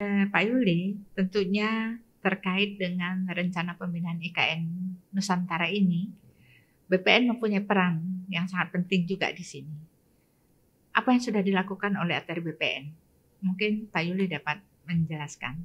Pak Yuli, tentunya terkait dengan rencana pemindahan IKN Nusantara ini, BPN mempunyai peran yang sangat penting juga di sini. Apa yang sudah dilakukan oleh ATR BPN? Mungkin Pak Yuli dapat menjelaskan.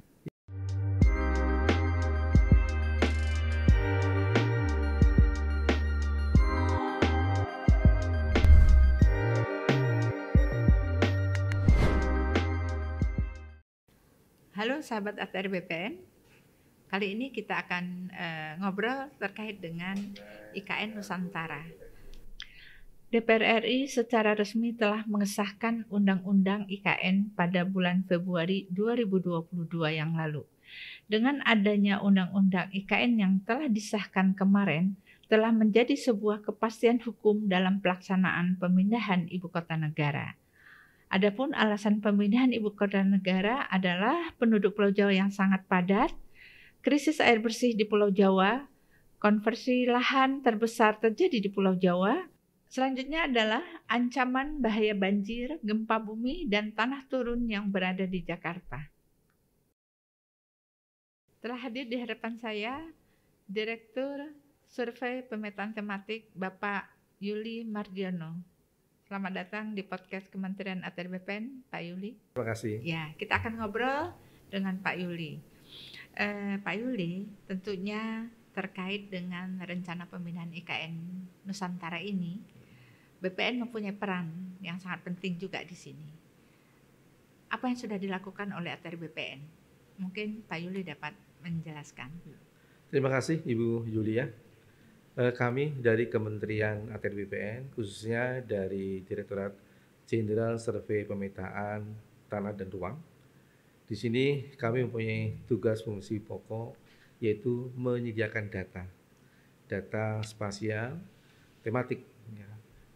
Halo sahabat ATR BPN, kali ini kita akan ngobrol terkait dengan IKN Nusantara. DPR RI secara resmi telah mengesahkan Undang-Undang IKN pada bulan Februari 2022 yang lalu. Dengan adanya Undang-Undang IKN yang telah disahkan kemarin, telah menjadi sebuah kepastian hukum dalam pelaksanaan pemindahan ibu kota negara. Adapun alasan pemindahan ibu kota negara adalah penduduk Pulau Jawa yang sangat padat, krisis air bersih di Pulau Jawa, konversi lahan terbesar terjadi di Pulau Jawa. Selanjutnya adalah ancaman bahaya banjir, gempa bumi, dan tanah turun yang berada di Jakarta. Telah hadir di hadapan saya Direktur Survei Pemetaan Tematik Bapak Yuli Mardiono. Selamat datang di podcast Kementerian ATR BPN, Pak Yuli. Terima kasih. Ya, kita akan ngobrol dengan Pak Yuli. Pak Yuli, tentunya terkait dengan rencana pemindahan IKN Nusantara ini, BPN mempunyai peran yang sangat penting juga di sini. Apa yang sudah dilakukan oleh ATR BPN? Mungkin Pak Yuli dapat menjelaskan. Terima kasih Ibu Yulia. Kami dari Kementerian ATR BPN, khususnya dari Direktorat Jenderal Survei Pemetaan Tanah dan Ruang. Di sini kami mempunyai tugas fungsi pokok, yaitu menyediakan data spasial, tematik.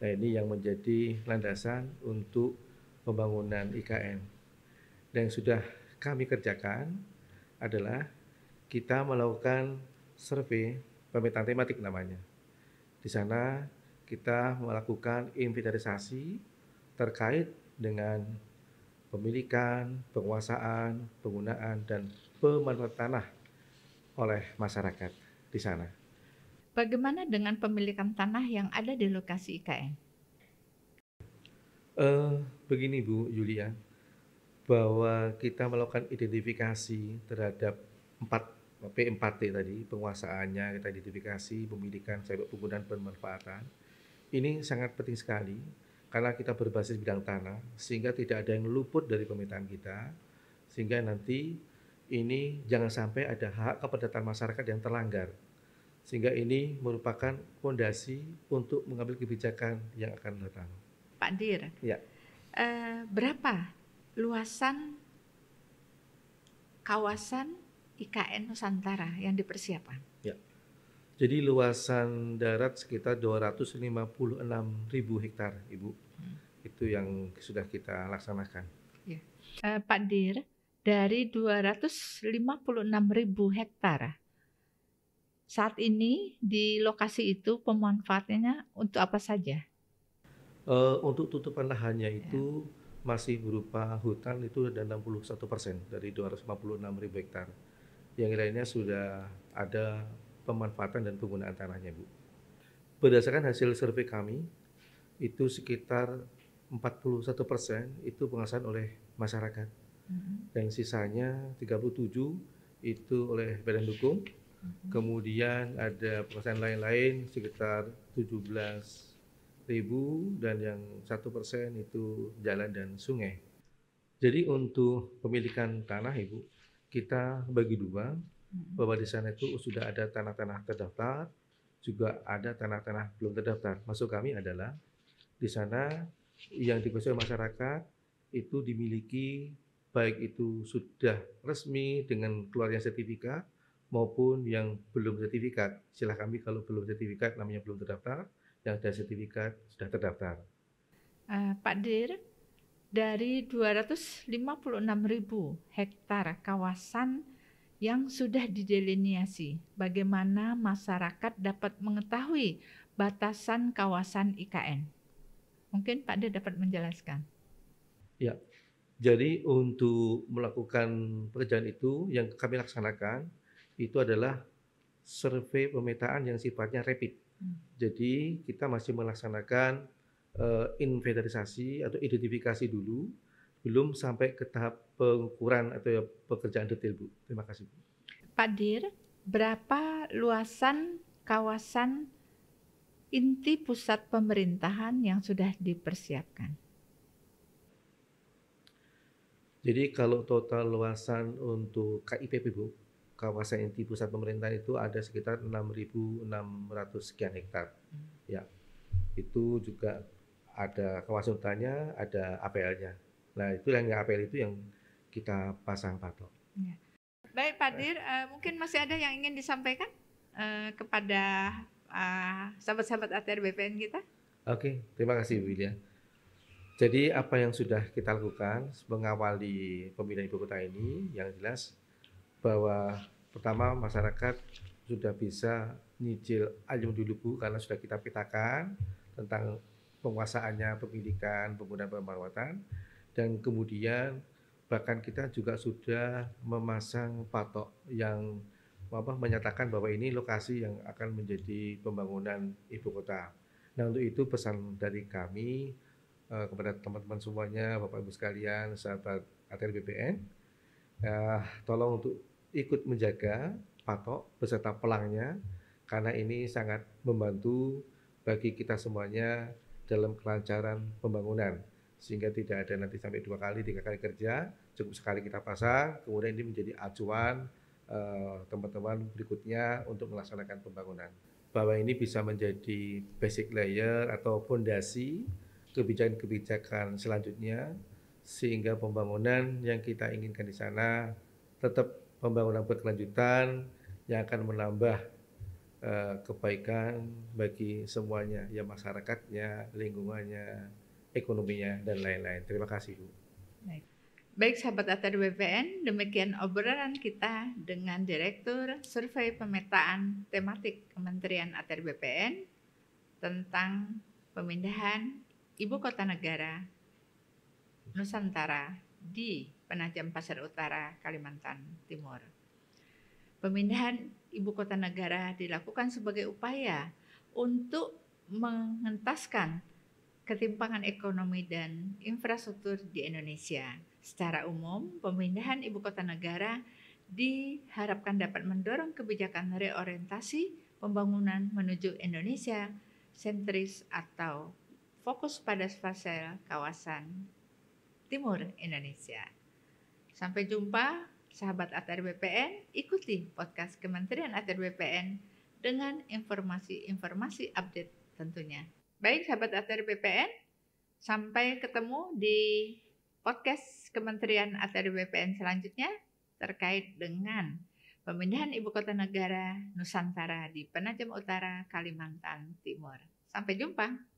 Nah, ini yang menjadi landasan untuk pembangunan IKN. Dan yang sudah kami kerjakan adalah kita melakukan survei pemetaan tematik namanya. Di sana kita melakukan inventarisasi terkait dengan pemilikan, penguasaan, penggunaan, dan pemanfaatan tanah oleh masyarakat di sana. Bagaimana dengan pemilikan tanah yang ada di lokasi IKN? Begini Bu Yulia, bahwa kita melakukan identifikasi terhadap P4T tadi, penguasaannya kita identifikasi, pemilikan sampai penggunaan pemanfaatan. Ini sangat penting sekali karena kita berbasis bidang tanah, sehingga tidak ada yang luput dari pemetaan kita, sehingga nanti ini jangan sampai ada hak kepedataan masyarakat yang terlanggar, sehingga ini merupakan fondasi untuk mengambil kebijakan yang akan datang. Pak Dir, Ya. Berapa luasan kawasan IKN Nusantara yang dipersiapkan? Ya. Jadi luasan darat sekitar 256.000 hektar, Ibu. Itu yang sudah kita laksanakan. Ya. Pak Dir, dari 256.000 hektar, saat ini di lokasi itu pemanfaatannya untuk apa saja? Untuk tutupan lahannya itu masih berupa hutan, itu ada 61% dari 256.000 hektar. Yang lainnya sudah ada pemanfaatan dan penggunaan tanahnya, Bu. Berdasarkan hasil survei kami, itu sekitar 41% itu penguasaan oleh masyarakat. Dan sisanya 37 itu oleh badan hukum. Kemudian ada penguasaan lain-lain sekitar 17.000 dan yang 1% itu jalan dan sungai. Jadi untuk pemilikan tanah, Ibu, kita bagi dua, bahwa di sana itu sudah ada tanah-tanah terdaftar, juga ada tanah-tanah belum terdaftar. Maksud kami adalah di sana yang dikuasai masyarakat itu dimiliki, baik itu sudah resmi dengan keluarnya sertifikat maupun yang belum sertifikat. Istilah kami kalau belum sertifikat namanya belum terdaftar, yang ada sertifikat sudah terdaftar. Pak Dir, dari 256.000 hektar kawasan yang sudah dideliniasi, bagaimana masyarakat dapat mengetahui batasan kawasan IKN? Mungkin Pak Dir dapat menjelaskan. Ya, Jadi untuk melakukan pekerjaan itu yang kami laksanakan itu adalah survei pemetaan yang sifatnya rapid. Jadi kita masih melaksanakan inventarisasi atau identifikasi dulu, belum sampai ke tahap pengukuran atau ya pekerjaan detail, Bu. Terima kasih, Bu. Pak Dir, berapa luasan kawasan inti pusat pemerintahan yang sudah dipersiapkan? Jadi kalau total luasan untuk KIPP, Bu, kawasan inti pusat pemerintahan itu ada sekitar 6.600 sekian hektar. Ya, itu juga ada kawasan hutannya, ada APL-nya. Nah, itu yang APL itu yang kita pasang patok. Ya. Baik Pak Dir, mungkin masih ada yang ingin disampaikan kepada sahabat-sahabat ATR BPN kita? Oke, terima kasih Bu Widya. Jadi apa yang sudah kita lakukan mengawali pemindahan ibu kota ini, yang jelas bahwa pertama masyarakat sudah bisa nyicil ayam dulu Bu, karena sudah kita petakan tentang penguasaannya, pemilikan, penggunaan pemanfaatan, dan kemudian bahkan kita juga sudah memasang patok yang menyatakan bahwa ini lokasi yang akan menjadi pembangunan ibu kota. Nah, untuk itu pesan dari kami kepada teman-teman semuanya, Bapak Ibu sekalian, sahabat ATR BPN, tolong untuk ikut menjaga patok beserta pelangnya, karena ini sangat membantu bagi kita semuanya dalam kelancaran pembangunan, sehingga tidak ada nanti sampai 2 kali, 3 kali kerja, cukup sekali kita pasang, kemudian ini menjadi acuan teman-teman berikutnya untuk melaksanakan pembangunan. Bahwa ini bisa menjadi basic layer atau fondasi kebijakan-kebijakan selanjutnya, sehingga pembangunan yang kita inginkan di sana tetap pembangunan berkelanjutan yang akan menambah kebaikan bagi semuanya, ya masyarakatnya, lingkungannya, ekonominya, dan lain-lain. Terima kasih, Bu. Baik sahabat ATR BPN, demikian obrolan kita dengan Direktur Survei Pemetaan Tematik Kementerian ATR BPN tentang pemindahan Ibu Kota Negara Nusantara di Penajam Pasir Utara, Kalimantan Timur. Pemindahan Ibu Kota Negara dilakukan sebagai upaya untuk mengentaskan ketimpangan ekonomi dan infrastruktur di Indonesia. Secara umum, pemindahan Ibu Kota Negara diharapkan dapat mendorong kebijakan reorientasi pembangunan menuju Indonesia sentris atau fokus pada spasial kawasan timur Indonesia. Sampai jumpa sahabat ATR BPN, ikuti podcast Kementerian ATR BPN dengan informasi-informasi update tentunya. Baik sahabat ATR BPN, sampai ketemu di podcast Kementerian ATR BPN selanjutnya terkait dengan pemindahan Ibu Kota Negara Nusantara di Penajam Utara, Kalimantan Timur. Sampai jumpa.